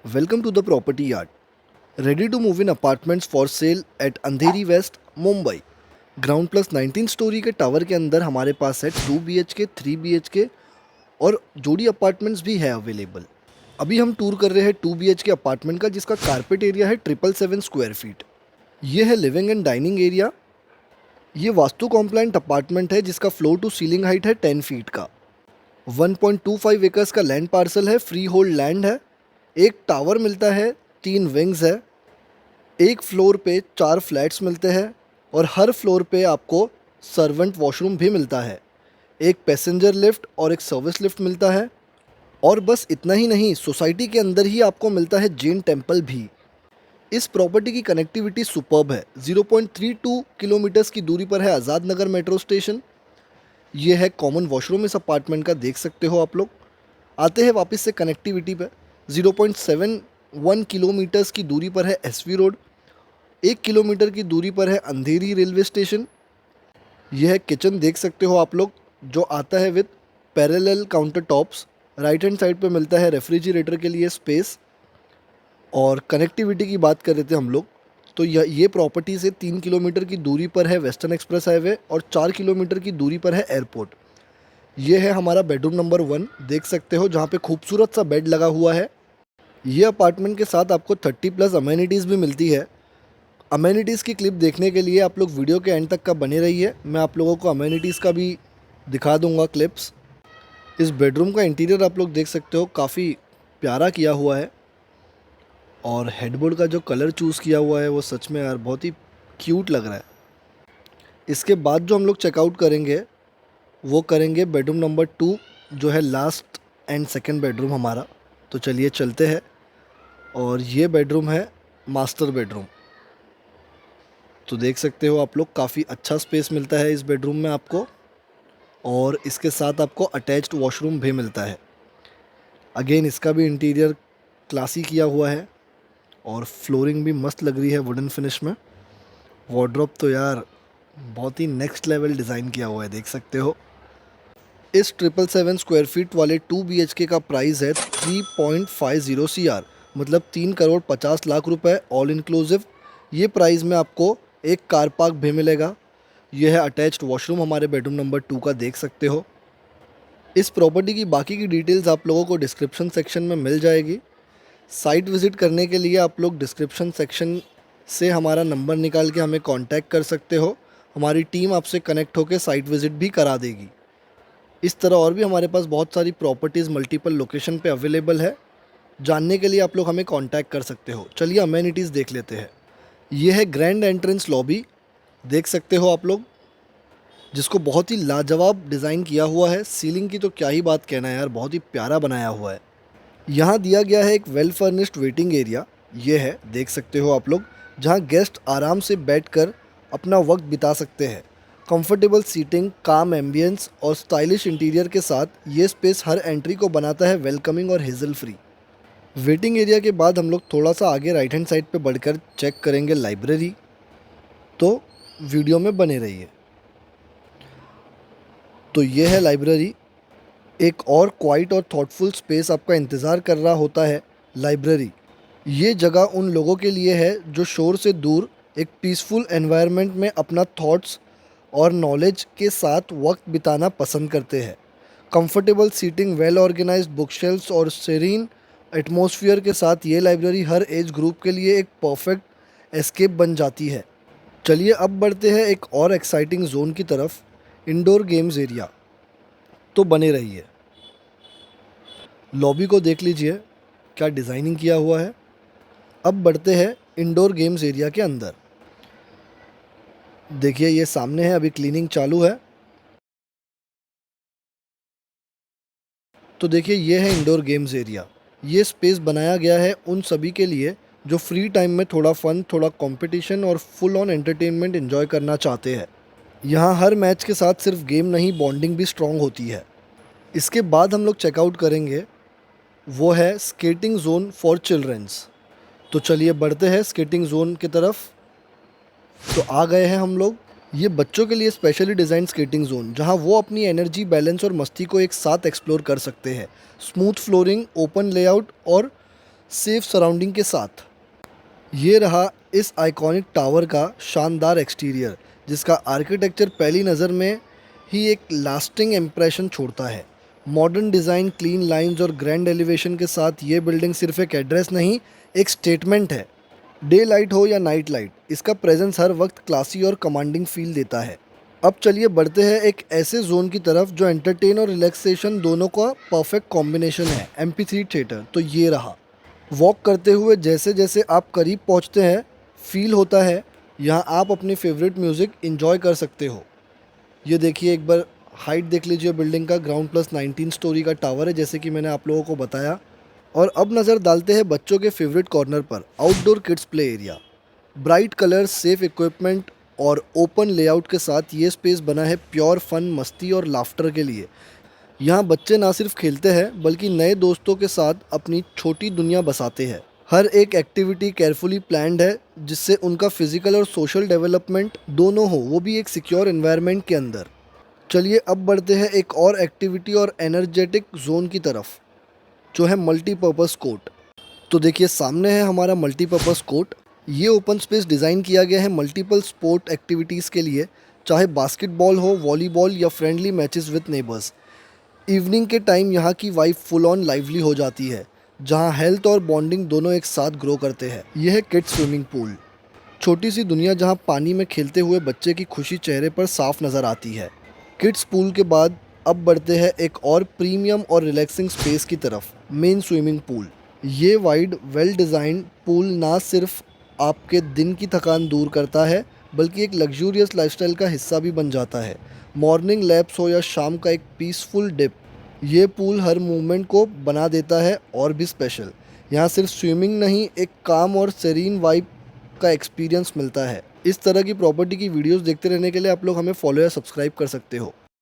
Welcome to the property yard. Ready to move in apartments for sale at Andheri west Mumbai. Ground plus 19 storey के tower के अंदर हमारे पास है 2 BHK, 3 BHK और जोड़ी अपार्टमेंट्स भी है अवेलेबल। अभी हम टूर कर रहे हैं 2 BHK अपार्टमेंट का, जिसका कारपेट एरिया है 777 स्क्वायर फीट। ये है लिविंग एंड डाइनिंग एरिया। ये वास्तु कॉम्प्लाइंट अपार्टमेंट है जिसका फ्लोर टू सीलिंग हाइट है 10 फीट का। 1.25 एकर्स का लैंड पार्सल है, फ्री होल्ड लैंड है। एक टावर मिलता है, 3 विंग्स है। एक फ्लोर पे 4 फ्लैट्स मिलते हैं और हर फ्लोर पे आपको सर्वेंट वॉशरूम भी मिलता है। एक पैसेंजर लिफ्ट और एक सर्विस लिफ्ट मिलता है। और बस इतना ही नहीं, सोसाइटी के अंदर ही आपको मिलता है जैन टेम्पल भी। इस प्रॉपर्टी की कनेक्टिविटी सुपर्ब है। 0.32 किलोमीटर्स की दूरी पर है आज़ाद नगर मेट्रो स्टेशन। ये है कॉमन वॉशरूम इस अपार्टमेंट का, देख सकते हो आप लोग। आते हैं वापस से कनेक्टिविटी पे। 0.71 किलोमीटर्स की दूरी पर है SV रोड। 1 किलोमीटर की दूरी पर है अंधेरी रेलवे स्टेशन। यह है किचन, देख सकते हो आप लोग, जो आता है with parallel counter tops. Right hand side पे मिलता है रेफ्रिजरेटर के लिए स्पेस। और कनेक्टिविटी की बात कर रहे थे हम लोग, तो ये प्रॉपर्टी से 3 किलोमीटर की दूरी पर है वेस्टर्न एक्सप्रेस हाईवे और 4 किलोमीटर की दूरी पर है एयरपोर्ट। ये है हमारा बेडरूम नंबर 1, देख सकते हो, जहाँ पे खूबसूरत सा बेड लगा हुआ है। ये अपार्टमेंट के साथ आपको 30+ अमेनिटीज़ भी मिलती है। अमेनिटीज़ की क्लिप देखने के लिए आप लोग वीडियो के एंड तक का बने रहिए। मैं आप लोगों को अमेनिटीज़ का भी दिखा दूंगा क्लिप्स। इस बेडरूम का इंटीरियर आप लोग देख सकते हो, काफ़ी प्यारा किया हुआ है। और हेडबोर्ड का जो कलर चूज़ किया हुआ है वो सच में यार बहुत ही क्यूट लग रहा है। इसके बाद जो हम लोग चेकआउट करेंगे वो करेंगे बेडरूम नंबर 2, जो है लास्ट एंड सेकंड बेडरूम हमारा। तो चलिए चलते हैं। और ये बेडरूम है मास्टर बेडरूम। तो देख सकते हो आप लोग, काफ़ी अच्छा स्पेस मिलता है इस बेडरूम में आपको। और इसके साथ आपको अटैच्ड वॉशरूम भी मिलता है। अगेन इसका भी इंटीरियर क्लासी किया हुआ है और फ्लोरिंग भी मस्त लग रही है वुडन फिनिश में। वार्डरोब तो यार बहुत ही नेक्स्ट लेवल डिज़ाइन किया हुआ है, देख सकते हो। इस 777 स्क्वायर फीट वाले 2 BHK का प्राइस है 3.50 CR, मतलब 3,50,00,000 रुपए ऑल इंक्लूसिव। ये प्राइस में आपको एक कार पार्क भी मिलेगा। यह है अटैच्ड वॉशरूम हमारे बेडरूम नंबर 2 का, देख सकते हो। इस प्रॉपर्टी की बाकी की डिटेल्स आप लोगों को डिस्क्रिप्शन सेक्शन में मिल जाएगी। साइट विज़िट करने के लिए आप लोग डिस्क्रिप्शन सेक्शन से हमारा नंबर निकाल के हमें कांटेक्ट कर सकते हो। हमारी टीम आपसे कनेक्ट होकर साइट विज़िट भी करा देगी। इस तरह और भी हमारे पास बहुत सारी प्रॉपर्टीज़ मल्टीपल लोकेशन पे अवेलेबल है। जानने के लिए आप लोग हमें कांटेक्ट कर सकते हो। चलिए अमेनिटीज़ देख लेते हैं। ये है ग्रैंड एंट्रेंस लॉबी, देख सकते हो आप लोग, जिसको बहुत ही लाजवाब डिज़ाइन किया हुआ है। सीलिंग की तो क्या ही बात कहना है यार, बहुत ही प्यारा बनाया हुआ है। यहाँ दिया गया है एक वेल फर्निश्ड वेटिंग एरिया। ये है, देख सकते हो आप लोग, जहाँ गेस्ट आराम से बैठकर अपना वक्त बिता सकते हैं। कंफर्टेबल सीटिंग, काम एम्बियंस और स्टाइलिश इंटीरियर के साथ ये स्पेस हर एंट्री को बनाता है वेलकमिंग और हेजल फ्री। वेटिंग एरिया के बाद हम लोग थोड़ा सा आगे राइट हैंड साइड पे बढ़कर चेक करेंगे लाइब्रेरी। तो वीडियो में बने रहिए। तो ये है लाइब्रेरी। एक और क्वाइट और थॉटफुल स्पेस आपका इंतज़ार कर रहा होता है लाइब्रेरी। ये जगह उन लोगों के लिए है जो शोर से दूर एक पीसफुल एनवायरनमेंट में अपना थॉट्स और नॉलेज के साथ वक्त बिताना पसंद करते हैं। Comfortable seating, well organised bookshelves और सेरीन एटमॉस्फेयर के साथ ये लाइब्रेरी हर एज ग्रुप के लिए एक परफेक्ट एस्केप बन जाती है। चलिए अब बढ़ते हैं एक और एक्साइटिंग जोन की तरफ, इंडोर गेम्स एरिया। तो बने रहिए। लॉबी को देख लीजिए, क्या डिज़ाइनिंग किया हुआ है। अब बढ़ते हैं इंडोर गेम्स एरिया के अंदर। देखिए ये सामने है, अभी क्लीनिंग चालू है। तो देखिए ये है इंडोर गेम्स एरिया। ये स्पेस बनाया गया है उन सभी के लिए जो फ्री टाइम में थोड़ा फन, थोड़ा कंपटीशन और फुल ऑन एंटरटेनमेंट एंजॉय करना चाहते हैं। यहाँ हर मैच के साथ सिर्फ गेम नहीं, बॉन्डिंग भी स्ट्रॉन्ग होती है। इसके बाद हम लोग चेकआउट करेंगे, वो है स्केटिंग जोन फॉर चिल्ड्रंस। तो चलिए बढ़ते हैं स्केटिंग जोन की तरफ। तो आ गए हैं हम लोग। ये बच्चों के लिए स्पेशली डिज़ाइन स्केटिंग जोन, जहां वो अपनी एनर्जी, बैलेंस और मस्ती को एक साथ एक्सप्लोर कर सकते हैं। स्मूथ फ्लोरिंग, ओपन लेआउट और सेफ सराउंडिंग के साथ। ये रहा इस आइकॉनिक टावर का शानदार एक्सटीरियर, जिसका आर्किटेक्चर पहली नज़र में ही एक लास्टिंग इम्प्रेशन छोड़ता है। मॉडर्न डिज़ाइन, क्लीन लाइंस और ग्रैंड एलिवेशन के साथ ये बिल्डिंग सिर्फ एक एड्रेस नहीं, एक स्टेटमेंट है। डे लाइट हो या नाइट लाइट, इसका प्रेजेंस हर वक्त क्लासी और कमांडिंग फील देता है। अब चलिए बढ़ते हैं एक ऐसे जोन की तरफ जो एंटरटेन और रिलैक्सेशन दोनों का परफेक्ट कॉम्बिनेशन है, एम्पी3 थिएटर। तो ये रहा। वॉक करते हुए जैसे जैसे आप करीब पहुंचते हैं, फील होता है यहाँ आप अपनी फेवरेट म्यूज़िक एंजॉय कर सकते हो। ये देखिए, एक बार हाइट देख लीजिए बिल्डिंग का। ग्राउंड प्लस 19 स्टोरी का टावर है, जैसे कि मैंने आप लोगों को बताया। और अब नज़र डालते हैं बच्चों के फेवरेट कॉर्नर पर, outdoor kids play area. Bright colour, safe equipment और ओपन लेआउट के साथ ये स्पेस बना है प्योर फन, मस्ती और लाफ्टर के लिए। यहाँ बच्चे ना सिर्फ खेलते हैं बल्कि नए दोस्तों के साथ अपनी छोटी दुनिया बसाते हैं। हर एक एक्टिविटी केयरफुली प्लान्ड है, जिससे उनका फिजिकल और सोशल डेवलपमेंट दोनों हो, वो भी एक सिक्योर एनवायरनमेंट के अंदर। चलिए अब बढ़ते हैं एक और एक्टिविटी और एनर्जेटिक जोन की तरफ, जो है मल्टीपर्पज़ कोर्ट। तो देखिए, सामने है हमारा मल्टीपर्पज़ कोर्ट। ये ओपन स्पेस डिज़ाइन किया गया है मल्टीपल स्पोर्ट एक्टिविटीज़ के लिए, चाहे बास्केटबॉल हो, वॉलीबॉल या friendly matches with neighbours. Evening के टाइम यहाँ की वाइब फुल ऑन लाइवली हो जाती है, जहाँ हेल्थ और बॉन्डिंग दोनों एक साथ ग्रो करते हैं। यह है किड्स स्विमिंग पूल, छोटी सी दुनिया जहाँ पानी में खेलते हुए बच्चे की खुशी चेहरे पर साफ नज़र आती है। किड्स पूल के बाद अब बढ़ते हैं एक और प्रीमियम और रिलैक्सिंग स्पेस की तरफ, मेन स्विमिंग पूल। ये वाइड, वेल डिज़ाइंड पूल ना सिर्फ आपके दिन की थकान दूर करता है, बल्कि एक लग्जूरियस लाइफस्टाइल का हिस्सा भी बन जाता है। मॉर्निंग लैप्स हो या शाम का एक पीसफुल डिप, ये पूल हर मूवमेंट को बना देता है और भी स्पेशल। यहाँ सिर्फ स्विमिंग नहीं, एक काम और सेरीन वाइब का एक्सपीरियंस मिलता है। इस तरह की प्रॉपर्टी की वीडियोस देखते रहने के लिए आप लोग हमें फॉलो या सब्सक्राइब कर सकते हो।